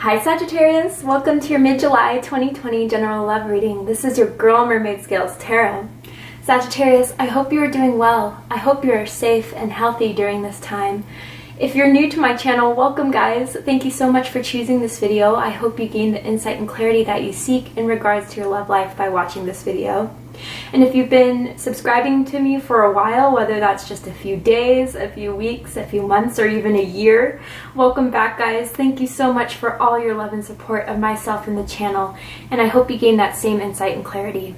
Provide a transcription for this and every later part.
Hi Sagittarius, welcome to your mid-July 2020 general love reading. This is your girl Mermaid Scales Tarot. Sagittarius, I hope you are doing well. I hope you are safe and healthy during this time. If you're new to my channel, welcome guys. Thank you so much for choosing this video. I hope you gain the insight and clarity that you seek in regards to your love life by watching this video. And if you've been subscribing to me for a while, whether that's just a few days, a few weeks, a few months, or even a year, welcome back guys. Thank you so much for all your love and support of myself and the channel, and I hope you gain that same insight and clarity.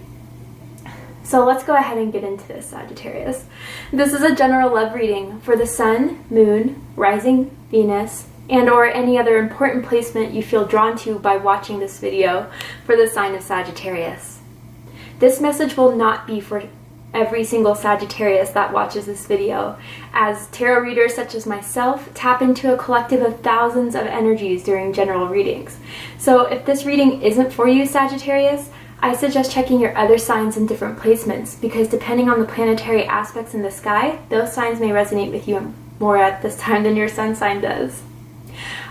So let's go ahead and get into this, Sagittarius. This is a general love reading for the Sun, Moon, Rising, Venus, and or any other important placement you feel drawn to by watching this video for the sign of Sagittarius. This message will not be for every single Sagittarius that watches this video, as tarot readers such as myself tap into a collective of thousands of energies during general readings. So if this reading isn't for you, Sagittarius, I suggest checking your other signs in different placements, because depending on the planetary aspects in the sky, those signs may resonate with you more at this time than your sun sign does.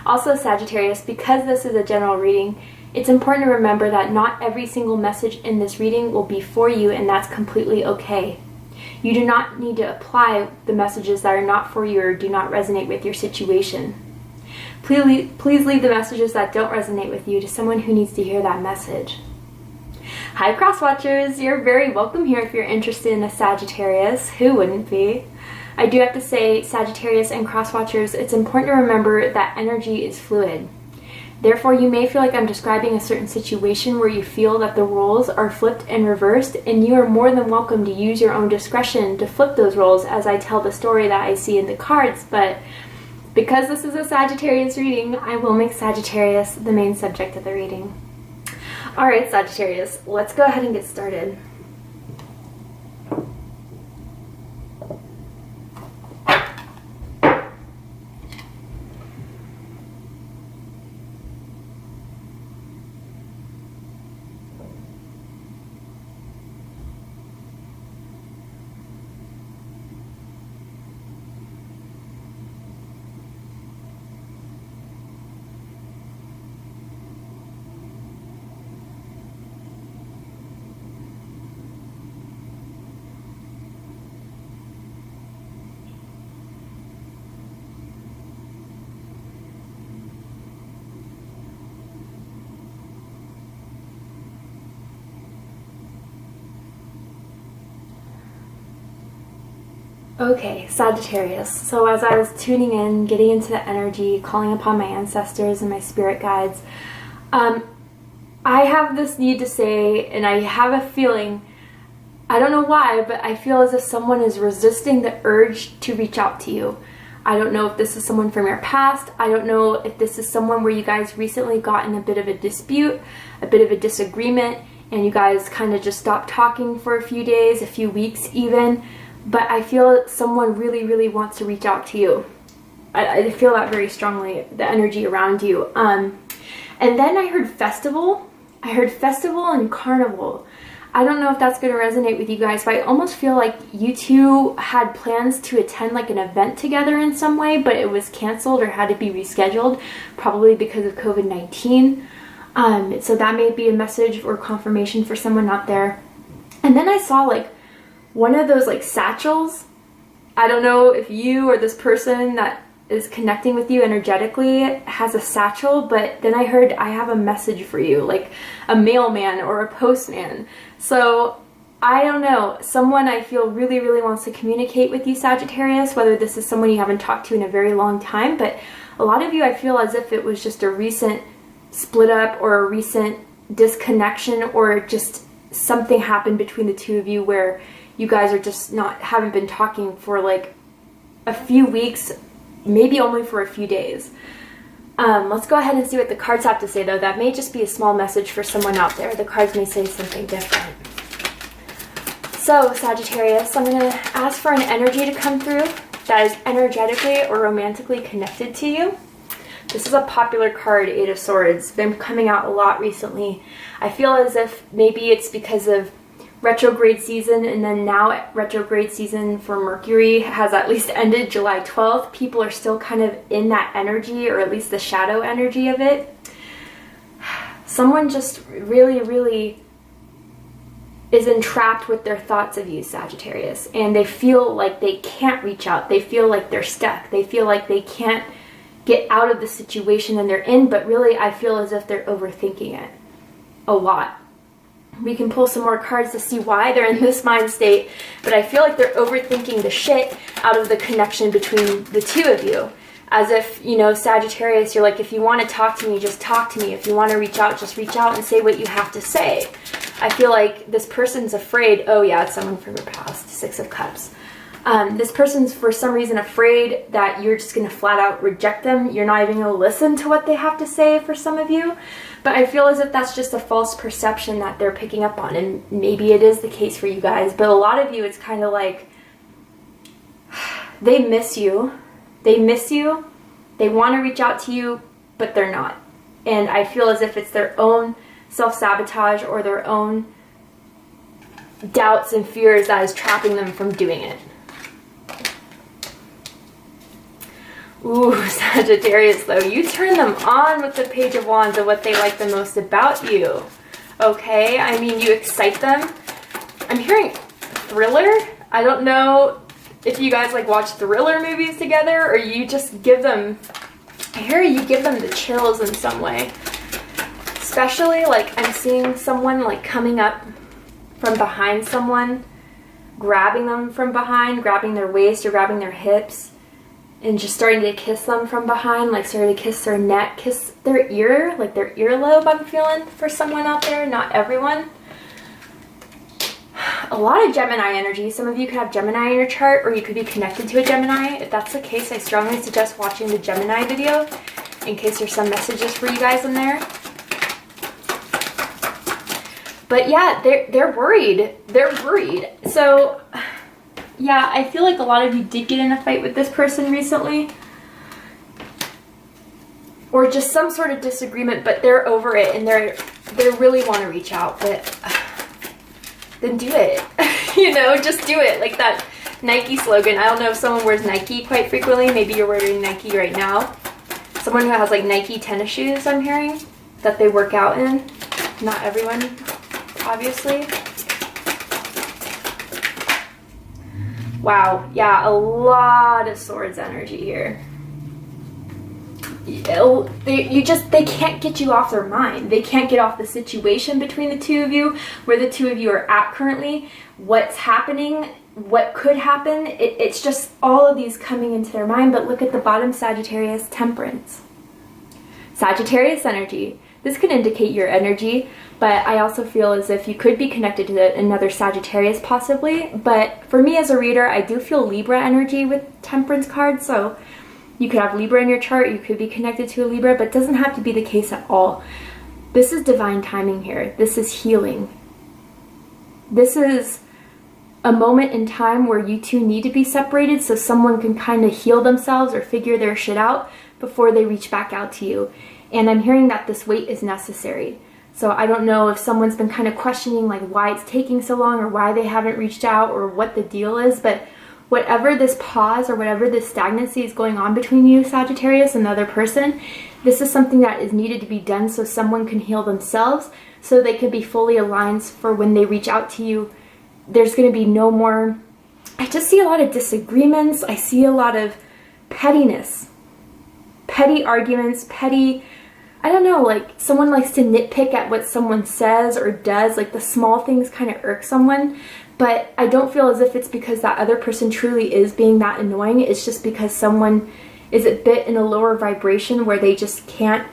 Also, Sagittarius, because this is a general reading, it's important to remember that not every single message in this reading will be for you, and that's completely okay. You do not need to apply the messages that are not for you or do not resonate with your situation. Please leave the messages that don't resonate with you to someone who needs to hear that message. Hi Cross Watchers, you're very welcome here if you're interested in a Sagittarius. Who wouldn't be? I do have to say, Sagittarius and Cross Watchers, it's important to remember that energy is fluid. Therefore, you may feel like I'm describing a certain situation where you feel that the roles are flipped and reversed, and you are more than welcome to use your own discretion to flip those roles as I tell the story that I see in the cards. But because this is a Sagittarius reading, I will make Sagittarius the main subject of the reading. Alright Sagittarius, let's go ahead and get started. Okay, Sagittarius. So as I was tuning in, getting into the energy, calling upon my ancestors and my spirit guides, I have this need to say, and I have a feeling, I don't know why, but I feel as if someone is resisting the urge to reach out to you. I don't know if this is someone from your past. I don't know if this is someone where you guys recently got in a bit of a dispute, a bit of a disagreement, and you guys kind of just stopped talking for a few days, a few weeks even. But I feel someone really wants to reach out to you. I feel that very strongly, the energy around you. And then I heard festival. I heard festival and carnival. I don't know if that's going to resonate with you guys, but I almost feel like you two had plans to attend like an event together in some way, but it was canceled or had to be rescheduled, probably because of COVID-19. So that may be a message or confirmation for someone out there. And then I saw like one of those like satchels. I don't know if you or this person that is connecting with you energetically has a satchel, but then I heard I have a message for you, like a mailman or a postman. So I don't know, someone I feel really wants to communicate with you, Sagittarius, whether this is someone you haven't talked to in a very long time, but a lot of you, I feel as if it was just a recent split up or a recent disconnection, or just something happened between the two of you where you guys are just haven't been talking for like a few weeks, maybe only for a few days. Let's go ahead and see what the cards have to say though. That may just be a small message for someone out there. The cards may say something different. So Sagittarius, I'm going to ask for an energy to come through that is energetically or romantically connected to you. This is a popular card, Eight of Swords. Been coming out a lot recently. I feel as if maybe it's because of retrograde season, and then now retrograde season for Mercury has at least ended July 12th. People are still kind of in that energy, or at least the shadow energy of it. someone just really, really is entrapped with their thoughts of you, Sagittarius, and they feel like they can't reach out. They feel like they're stuck. They feel like they can't get out of the situation that they're in, but really I feel as if they're overthinking it a lot. We can pull some more cards to see why they're in this mind state, but I feel like they're overthinking the shit out of the connection between the two of you. As if, you know, Sagittarius, you're like, if you want to talk to me, just talk to me. If you want to reach out, just reach out and say what you have to say. I feel like this person's afraid. Oh yeah, it's someone from your past. Six of Cups. This person's for some reason afraid that you're just going to flat out reject them. You're not even going to listen to what they have to say for some of you. But I feel as if that's just a false perception that they're picking up on. And maybe it is the case for you guys. But a lot of you, it's kind of like they miss you. They miss you. They want to reach out to you, but they're not. And I feel as if it's their own self-sabotage or their own doubts and fears that is trapping them from doing it. Ooh, Sagittarius, though, you turn them on with the Page of Wands of what they like the most about you. Okay? I mean, you excite them. I'm hearing thriller. I don't know if you guys like watch thriller movies together or you just give them, I hear you give them the chills in some way. Especially like I'm seeing someone like coming up from behind someone, grabbing them from behind, grabbing their waist or grabbing their hips, and just starting to kiss them from behind, like starting to kiss their neck, kiss their ear, like their earlobe. I'm feeling for someone out there, not everyone. A lot of Gemini energy. Some of you could have Gemini in your chart, or you could be connected to a Gemini. If that's the case, I strongly suggest watching the Gemini video in case there's some messages for you guys in there. But yeah, they're worried. They're worried. So yeah, I feel like a lot of you did get in a fight with this person recently, or just some sort of disagreement, but they're over it and they really want to reach out. But then do it. You know, just do it. Like that Nike slogan. I don't know if someone wears Nike quite frequently. Maybe you're wearing Nike right now. Someone who has like Nike tennis shoes, I'm hearing, that they work out in. Not everyone, obviously. Wow. Yeah, a lot of Swords energy here. They can't get you off their mind. They can't get off the situation between the two of you, where the two of you are at currently, what's happening, what could happen. It's just all of these coming into their mind. But look at the bottom, Sagittarius, Temperance. Sagittarius energy. This could indicate your energy, but I also feel as if you could be connected to another Sagittarius possibly. But for me as a reader, I do feel Libra energy with Temperance cards, so you could have Libra in your chart, you could be connected to a Libra, but it doesn't have to be the case at all. This is divine timing here. This is healing. This is a moment in time where you two need to be separated so someone can kind of heal themselves or figure their shit out before they reach back out to you. And I'm hearing that this wait is necessary. So I don't know if someone's been kind of questioning like why it's taking so long or why they haven't reached out or what the deal is, but whatever this pause or whatever this stagnancy is going on between you, Sagittarius, and the other person, this is something that is needed to be done so someone can heal themselves, so they can be fully aligned for when they reach out to you. There's going to be no more, I just see a lot of disagreements. I see a lot of pettiness, petty arguments, petty, I don't know, like someone likes to nitpick at what someone says or does, like the small things kind of irk someone. But I don't feel as if it's because that other person truly is being that annoying. It's just because someone is a bit in a lower vibration where they just can't,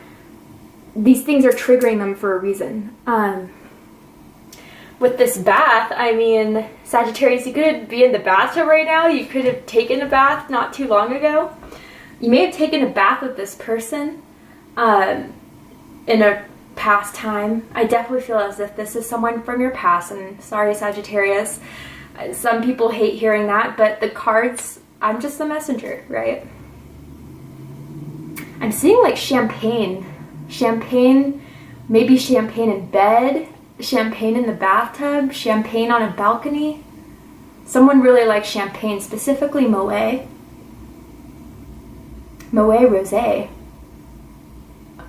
these things are triggering them for a reason. With this bath, I mean, Sagittarius, you could be in the bathtub right now. You could have taken a bath not too long ago. You may have taken a bath with this person in a past time. I definitely feel as if this is someone from your past, and sorry, Sagittarius, some people hate hearing that, but the cards, I'm just the messenger, right? I'm seeing like champagne, maybe champagne in bed, champagne in the bathtub, champagne on a balcony. Someone really likes champagne, specifically Moet Rosé.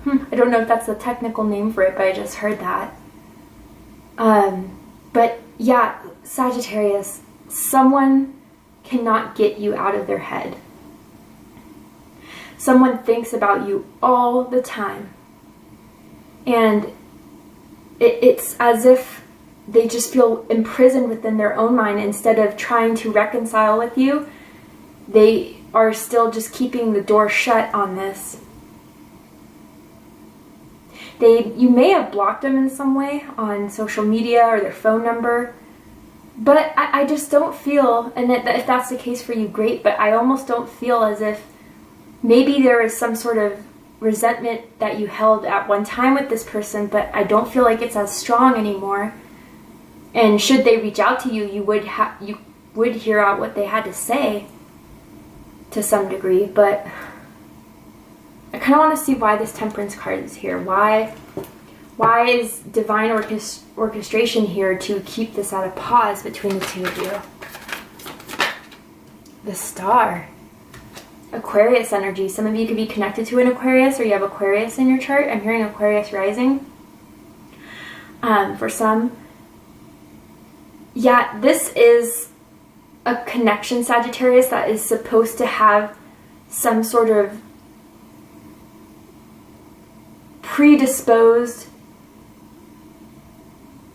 I don't know if that's the technical name for it, but I just heard that. But yeah, Sagittarius, someone cannot get you out of their head. Someone thinks about you all the time. And it's as if they just feel imprisoned within their own mind. Instead of trying to reconcile with you, they are still just keeping the door shut on this. You may have blocked them in some way on social media or their phone number, but I just don't feel, and if that's the case for you, great, but I almost don't feel as if maybe there is some sort of resentment that you held at one time with this person, but I don't feel like it's as strong anymore. And should they reach out to you, you would hear out what they had to say to some degree, but I kind of want to see why this Temperance card is here. Why is divine orchestration here to keep this at a pause between the two of you? The Star. Aquarius energy. Some of you could be connected to an Aquarius, or you have Aquarius in your chart. I'm hearing Aquarius rising. For some. Yeah, this is a connection, Sagittarius, that is supposed to have some sort of predisposed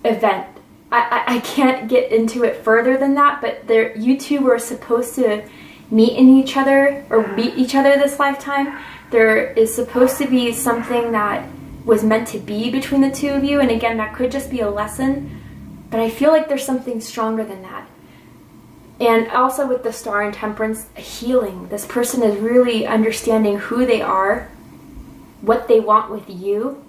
event. I can't get into it further than that, but you two were supposed to meet each other this lifetime. There is supposed to be something that was meant to be between the two of you, and again, that could just be a lesson, but I feel like there's something stronger than that. And also with the Star and Temperance, healing. This person is really understanding who they are, what they want with you,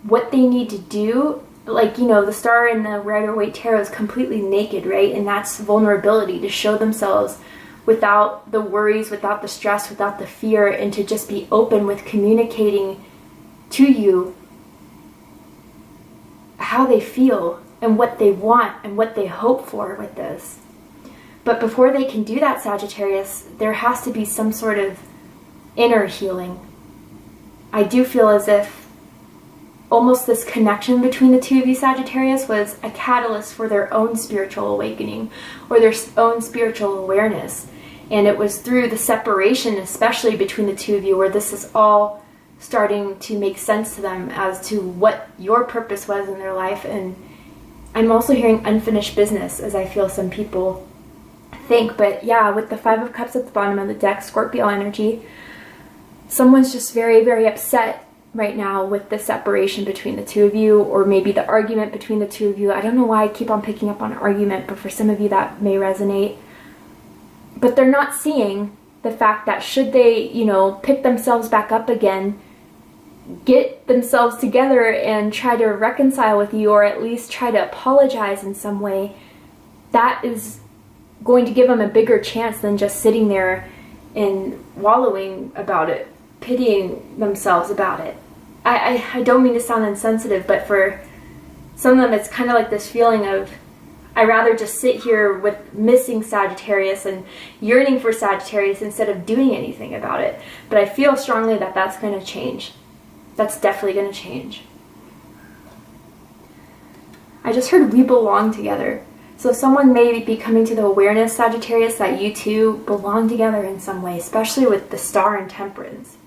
what they need to do. Like, the Star in the Rider-Waite Tarot is completely naked, right? And that's vulnerability, to show themselves without the worries, without the stress, without the fear, and to just be open with communicating to you how they feel and what they want and what they hope for with this. But before they can do that, Sagittarius, there has to be some sort of inner healing. I do feel as if almost this connection between the two of you, Sagittarius, was a catalyst for their own spiritual awakening or their own spiritual awareness. And it was through the separation, especially between the two of you, where this is all starting to make sense to them as to what your purpose was in their life. And I'm also hearing unfinished business, as I feel some people think. But yeah, with the Five of Cups at the bottom of the deck, Scorpio energy, someone's just very, very upset right now with the separation between the two of you, or maybe the argument between the two of you. I don't know why I keep on picking up on argument, but for some of you that may resonate. But they're not seeing the fact that should they, pick themselves back up again, get themselves together and try to reconcile with you, or at least try to apologize in some way, that is going to give them a bigger chance than just sitting there and wallowing about it, pitying themselves about it. I don't mean to sound insensitive, but for some of them it's kind of like this feeling of, I'd rather just sit here with missing Sagittarius and yearning for Sagittarius instead of doing anything about it. But I feel strongly that that's going to change. That's definitely going to change. I just heard we belong together. So someone may be coming to the awareness, Sagittarius, that you two belong together in some way, especially with the Star and Temperance.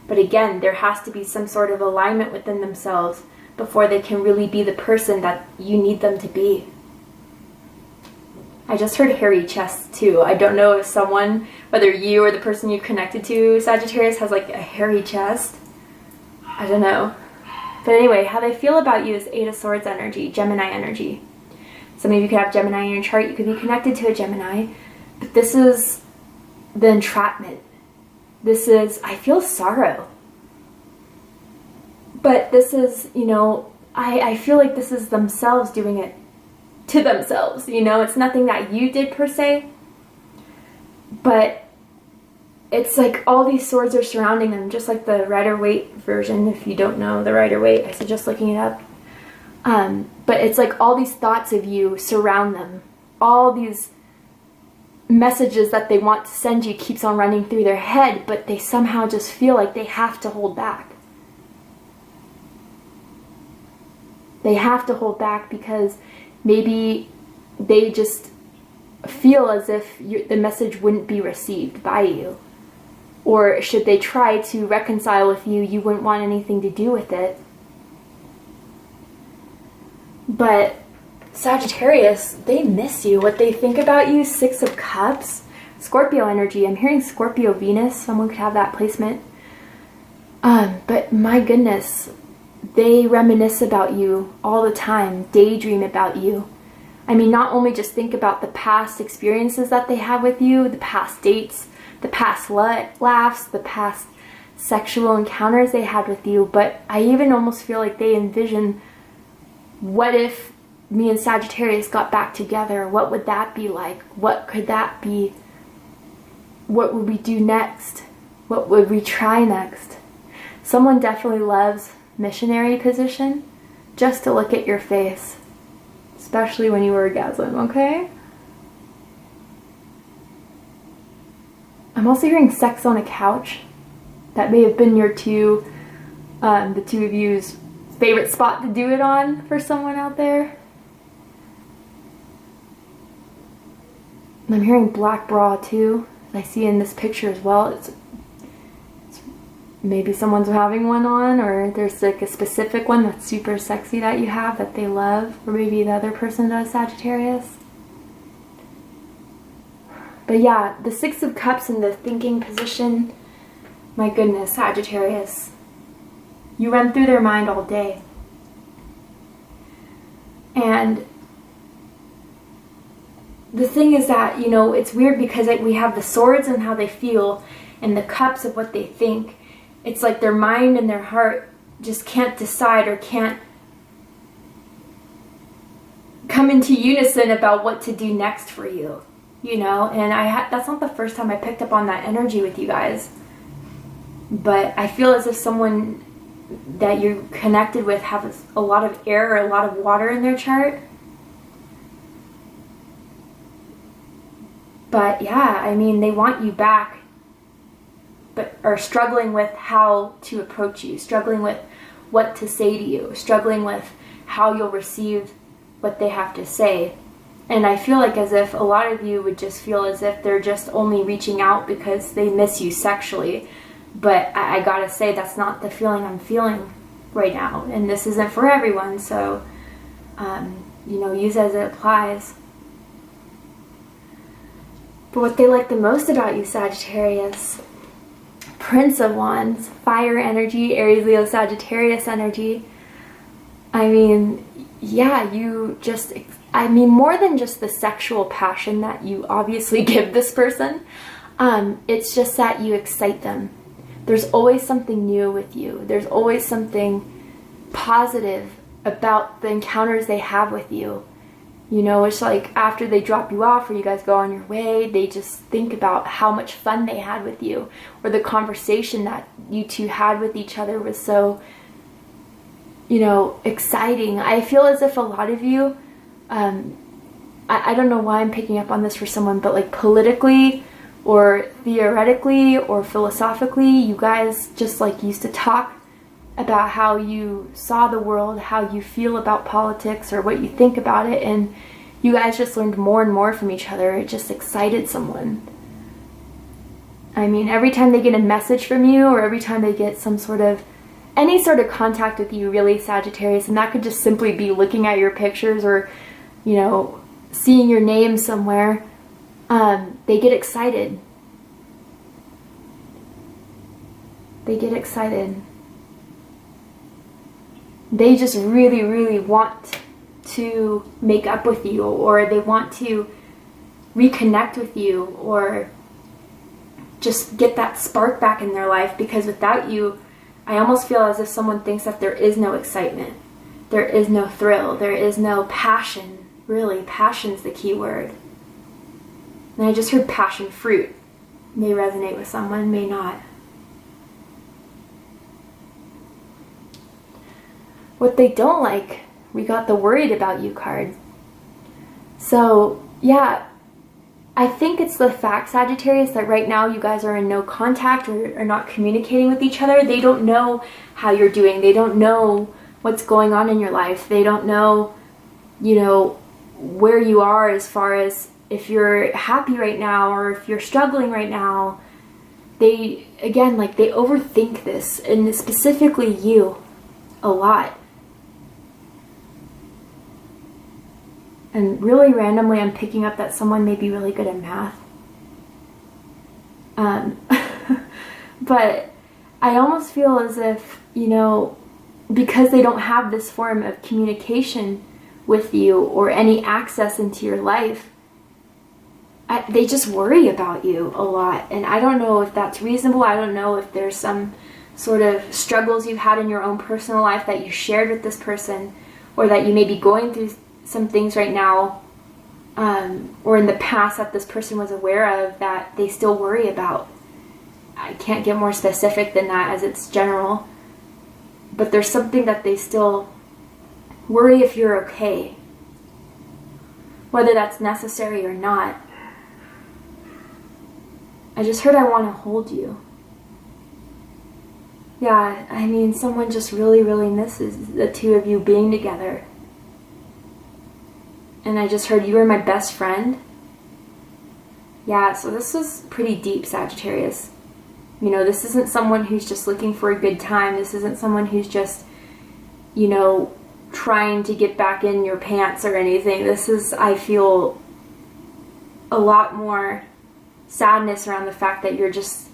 But again, there has to be some sort of alignment within themselves before they can really be the person that you need them to be. I just heard hairy chest too. I don't know if someone, whether you or the person you connected to, Sagittarius, has like a hairy chest. I don't know. But anyway, how they feel about you is Eight of Swords energy, Gemini energy. Some of you could have Gemini in your chart. You could be connected to a Gemini. But this is the entrapment. This is, I feel sorrow. But this is, I feel like this is themselves doing it to themselves. It's nothing that you did per se. But it's like all these swords are surrounding them, just like the Rider-Waite version. If you don't know the Rider-Waite, I suggest looking it up. But it's like all these thoughts of you surround them. All these messages that they want to send you keeps on running through their head, but they somehow just feel like they have to hold back. They have to hold back because maybe they just feel as if the message wouldn't be received by you. Or should they try to reconcile with you, you wouldn't want anything to do with it. But Sagittarius, they miss you. What they think about you, 6 of Cups, Scorpio energy. I'm hearing Scorpio Venus. Someone could have that placement. But my goodness, they reminisce about you all the time, daydream about you. I mean, not only just think about the past experiences that they have with you, the past dates, the past laughs, the past sexual encounters they had with you, but I even almost feel like they envision, what if me and Sagittarius got back together? What would that be like? What could that be? What would we do next? What would we try next? Someone definitely loves missionary position just to look at your face, especially when you orgasm, okay? I'm also hearing sex on a couch. That may have been the two of you's favorite spot to do it on for someone out there. And I'm hearing black bra too. I see in this picture as well. It's maybe someone's having one on, or there's like a specific one that's super sexy that you have that they love, or maybe the other person does, Sagittarius. But yeah, the 6 of Cups in the thinking position, my goodness, Sagittarius. You run through their mind all day. And the thing is that, you know, it's weird because we have the swords and how they feel and the cups of what they think. It's like their mind and their heart just can't decide or can't come into unison about what to do next for you, you know? And that's not the first time I picked up on that energy with you guys. But I feel as if someone that you're connected with has a lot of air or a lot of water in their chart. But yeah, I mean, they want you back, but are struggling with how to approach you, struggling with what to say to you, struggling with how you'll receive what they have to say. And I feel like as if a lot of you would just feel as if they're just only reaching out because they miss you sexually. But I gotta say, that's not the feeling I'm feeling right now. And this isn't for everyone, so, you know, use as it applies. But what they like the most about you, Sagittarius, Prince of Wands, fire energy, Aries, Leo, Sagittarius energy. I mean, yeah, you just, I mean, more than just the sexual passion that you obviously give this person, it's just that you excite them. There's always something new with you. There's always something positive about the encounters they have with you. You know, it's like after they drop you off or you guys go on your way, they just think about how much fun they had with you, or the conversation that you two had with each other was so, you know, exciting. I feel as if a lot of you, I don't know why I'm picking up on this for someone, but like politically or theoretically or philosophically, you guys just like used to talk about how you saw the world, how you feel about politics or what you think about it, and you guys just learned more and more from each other. It just excited someone. I mean, every time they get a message from you, or every time they get any sort of contact with you, really, Sagittarius, and that could just simply be looking at your pictures or, you know, seeing your name somewhere, they get excited. They get excited. They just really, really want to make up with you, or they want to reconnect with you, or just get that spark back in their life, because without you, I almost feel as if someone thinks that there is no excitement, there is no thrill, there is no passion. Really, passion's the key word. And I just heard passion fruit. May resonate with someone, may not. What they don't like, we got the worried about you card. So, yeah, I think it's the fact, Sagittarius, that right now you guys are in no contact or are not communicating with each other. They don't know how you're doing. They don't know what's going on in your life. They don't know, you know, where you are as far as if you're happy right now or if you're struggling right now. They, again, like, they overthink this, and specifically you, a lot. And really randomly, I'm picking up that someone may be really good at math. But I almost feel as if, you know, because they don't have this form of communication with you or any access into your life, they just worry about you a lot. And I don't know if that's reasonable. I don't know if there's some sort of struggles you've had in your own personal life that you shared with this person, or that you may be going through some things right now, or in the past that this person was aware of that they still worry about. I can't get more specific than that, as it's general. But there's something that they still worry if you're okay, whether that's necessary or not. I just heard I want to hold you. Yeah, I mean, someone just really, really misses the two of you being together. And I just heard you are my best friend. Yeah, so this is pretty deep, Sagittarius. You know, this isn't someone who's just looking for a good time. This isn't someone who's just, you know, trying to get back in your pants or anything. This is, I feel, a lot more sadness around the fact that you're just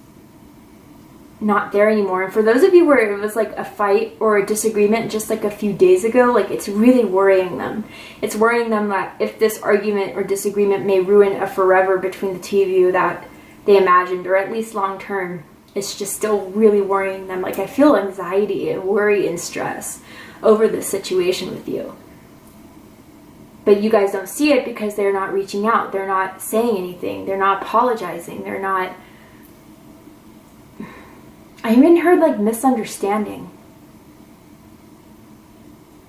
not there anymore. And for those of you where it was like a fight or a disagreement just like a few days ago, like, it's really worrying them. It's worrying them that if this argument or disagreement may ruin a forever between the two of you that they imagined, or at least long term, it's just still really worrying them. Like, I feel anxiety and worry and stress over this situation with you. But you guys don't see it because they're not reaching out. They're not saying anything. They're not apologizing. They're not... I even heard, like, misunderstanding.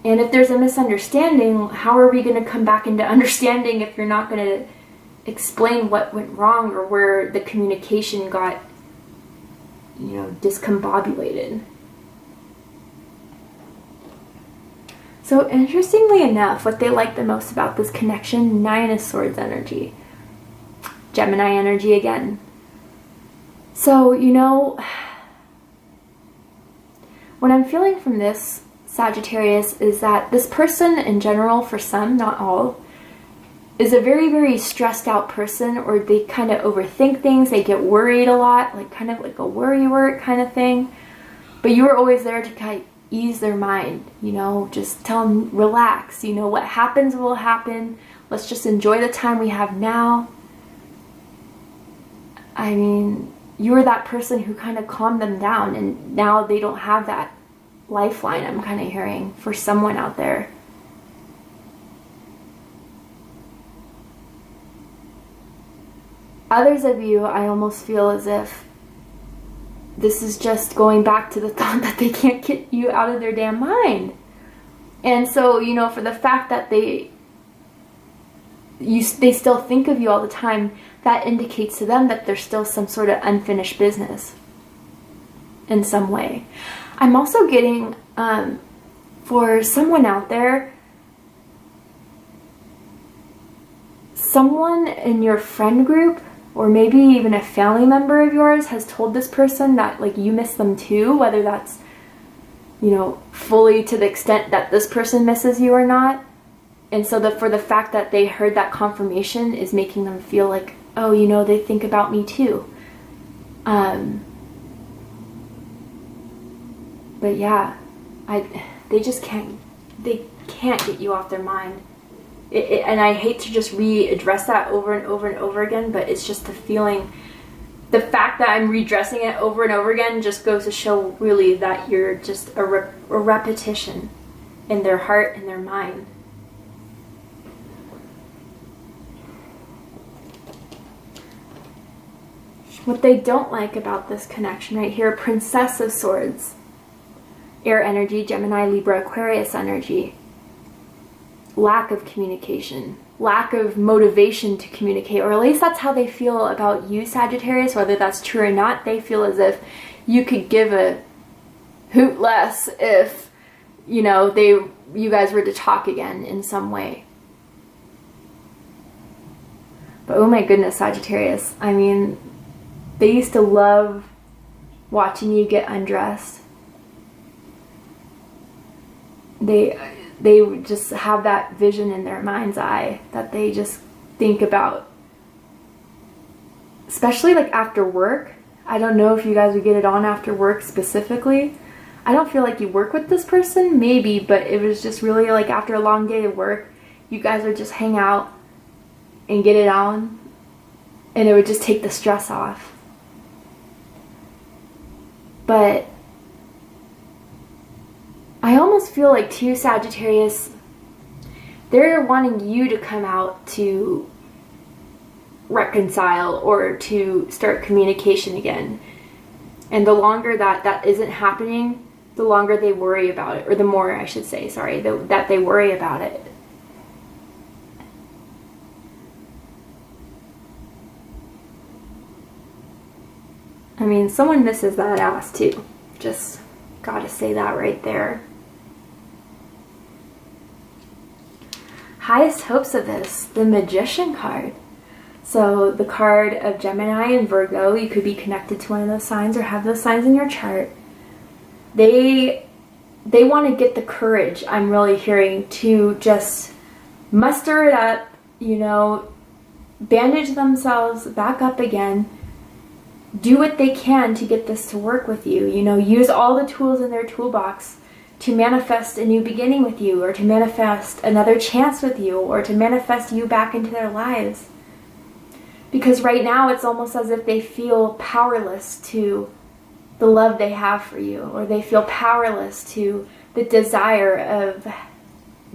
And if there's a misunderstanding, how are we going to come back into understanding if you're not going to explain what went wrong or where the communication got, you know, discombobulated? So interestingly enough, what they like the most about this connection, 9 of Swords energy. Gemini energy again. So, you know, what I'm feeling from this, Sagittarius, is that this person in general, for some, not all, is a very, very stressed out person, or they kind of overthink things. They get worried a lot, like kind of like a worrywart kind of thing. But you were always there to kind of ease their mind, you know, just tell them, relax, you know, what happens will happen. Let's just enjoy the time we have now. I mean, you were that person who kind of calmed them down, and now they don't have that lifeline, I'm kind of hearing, for someone out there. Others of you, I almost feel as if this is just going back to the thought that they can't get you out of their damn mind. And so, you know, for the fact that they still think of you all the time, that indicates to them that there's still some sort of unfinished business in some way. I'm also getting, for someone out there, someone in your friend group, or maybe even a family member of yours, has told this person that, like, you miss them too, whether that's, you know, fully to the extent that this person misses you or not. And so for the fact that they heard that confirmation is making them feel like, oh, you know, they think about me too. But yeah, they just can't get you off their mind. And I hate to just readdress that over and over and over again, but it's just the feeling, the fact that I'm redressing it over and over again just goes to show really that you're just a repetition in their heart and their mind. What they don't like about this connection right here, Princess of Swords, air energy, Gemini, Libra, Aquarius energy. Lack of communication. lack of motivation to communicate, or at least that's how they feel about you, Sagittarius. Whether that's true or not, they feel as if you could give a hoot less if, you know, you guys were to talk again in some way. But oh my goodness, Sagittarius, I mean, they used to love watching you get undressed. They just have that vision in their mind's eye that they just think about. Especially like after work. I don't know if you guys would get it on after work specifically. I don't feel like you work with this person, maybe, but it was just really like after a long day of work, you guys would just hang out and get it on, and it would just take the stress off. But I almost feel like too, Sagittarius, they're wanting you to come out to reconcile or to start communication again. And the longer that isn't happening, the longer they worry about it, or the more, I should say, sorry, that they worry about it. I mean, someone misses that ass too. Just gotta say that right there. Highest hopes of this, the Magician card. So the card of Gemini and Virgo, you could be connected to one of those signs or have those signs in your chart. They want to get the courage, I'm really hearing, to just muster it up, you know, bandage themselves back up again, do what they can to get this to work with you, you know, use all the tools in their toolbox to manifest a new beginning with you, or to manifest another chance with you, or to manifest you back into their lives. Because right now it's almost as if they feel powerless to the love they have for you, or they feel powerless to the desire of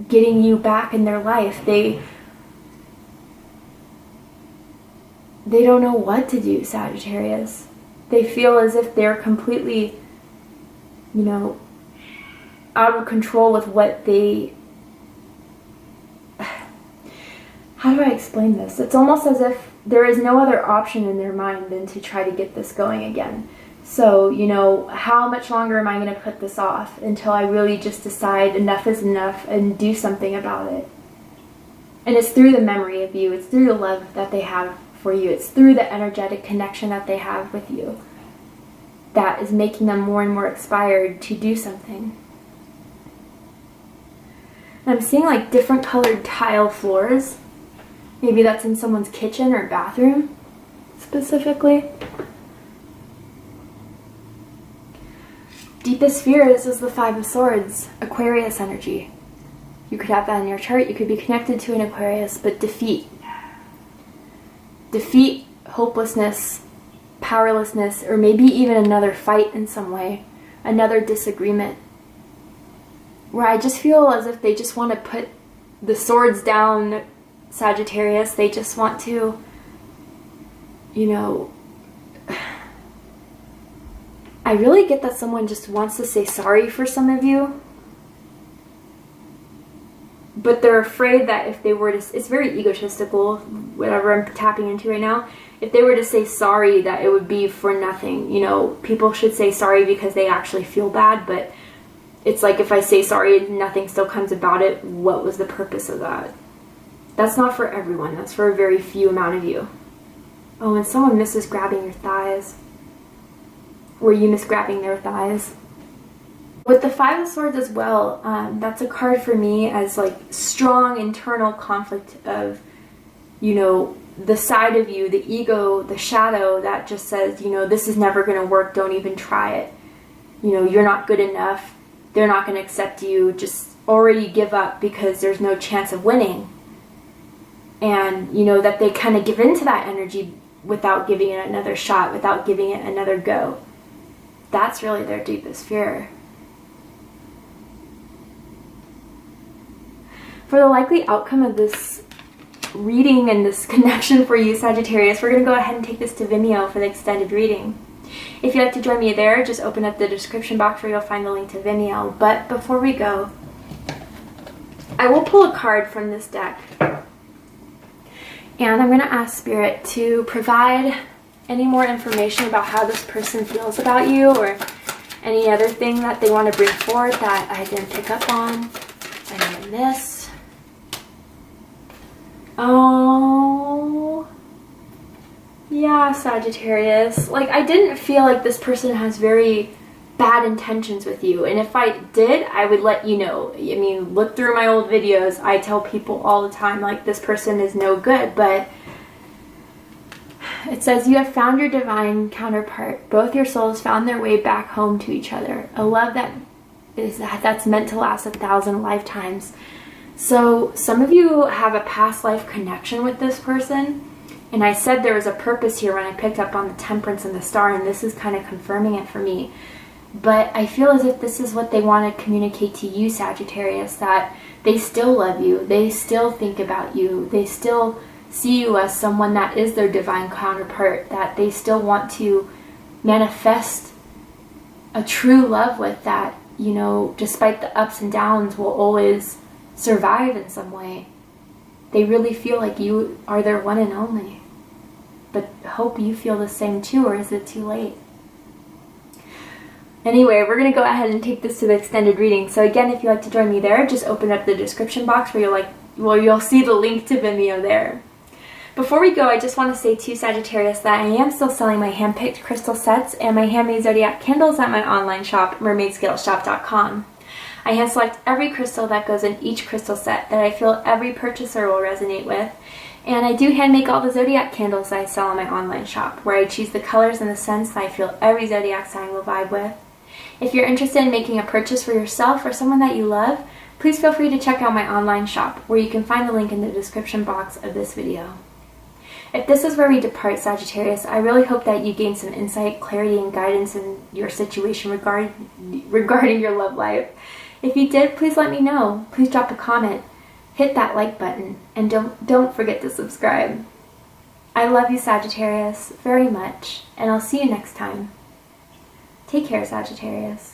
getting you back in their life. They don't know what to do, Sagittarius. They feel as if they're completely, you know, out of control with what they... How do I explain this? It's almost as if there is no other option in their mind than to try to get this going again. So, you know, how much longer am I going to put this off until I really just decide enough is enough and do something about it? And it's through the memory of you. It's through the love that they have for you. It's through the energetic connection that they have with you that is making them more and more inspired to do something. And I'm seeing like different colored tile floors. Maybe that's in someone's kitchen or bathroom specifically. Deepest fears is the Five of Swords, Aquarius energy. You could have that in your chart. You could be connected to an Aquarius, but defeat. Defeat, hopelessness, powerlessness, or maybe even another fight in some way, another disagreement. Where I just feel as if they just want to put the swords down, Sagittarius. They just want to, you know, I really get that someone just wants to say sorry for some of you. But they're afraid that if they were to, it's very egotistical, whatever I'm tapping into right now. If they were to say sorry, that it would be for nothing. You know, people should say sorry because they actually feel bad, but it's like if I say sorry, nothing still comes about it. What was the purpose of that? That's not for everyone. That's for a very few amount of you. Oh, and someone misses grabbing your thighs. Or you miss grabbing their thighs. With the Five of Swords as well, that's a card for me as like strong internal conflict of, you know, the side of you, the ego, the shadow that just says, you know, this is never going to work. Don't even try it. You know, you're not good enough. They're not going to accept you. Just already give up because there's no chance of winning. And, you know, that they kind of give into that energy without giving it another shot, without giving it another go. That's really their deepest fear. For the likely outcome of this reading and this connection for you, Sagittarius, we're going to go ahead and take this to Vimeo for the extended reading. If you'd like to join me there, just open up the description box where you'll find the link to Vimeo. But before we go, I will pull a card from this deck. And I'm going to ask Spirit to provide any more information about how this person feels about you, or any other thing that they want to bring forward that I didn't pick up on. And then this. Oh, yeah, Sagittarius. Like, I didn't feel like this person has very bad intentions with you. And if I did, I would let you know. I mean, look through my old videos. I tell people all the time, like, this person is no good. But it says, you have found your divine counterpart. Both your souls found their way back home to each other. A love that's meant to last 1,000 lifetimes. So some of you have a past life connection with this person. And I said there was a purpose here when I picked up on the Temperance and the Star, and this is kind of confirming it for me. But I feel as if this is what they want to communicate to you, Sagittarius, that they still love you, they still think about you, they still see you as someone that is their divine counterpart, that they still want to manifest a true love with, that, you know, despite the ups and downs, will always survive in some way. They really feel like you are their one and only. But hope you feel the same too, or is it too late? Anyway, we're going to go ahead and take this to the extended reading. So again, if you'd like to join me there, just open up the description box where you'll see the link to Vimeo there. Before we go, I just want to say to Sagittarius that I am still selling my hand-picked crystal sets and my handmade Zodiac candles at my online shop, mermaidscaleshop.com. I hand select every crystal that goes in each crystal set that I feel every purchaser will resonate with. And I do hand make all the Zodiac candles that I sell on my online shop, where I choose the colors and the scents that I feel every Zodiac sign will vibe with. If you're interested in making a purchase for yourself or someone that you love, please feel free to check out my online shop, where you can find the link in the description box of this video. If this is where we depart, Sagittarius, I really hope that you gain some insight, clarity, and guidance in your situation regarding your love life. If you did, please let me know. Please drop a comment, hit that like button, and don't forget to subscribe. I love you, Sagittarius, very much, and I'll see you next time. Take care, Sagittarius.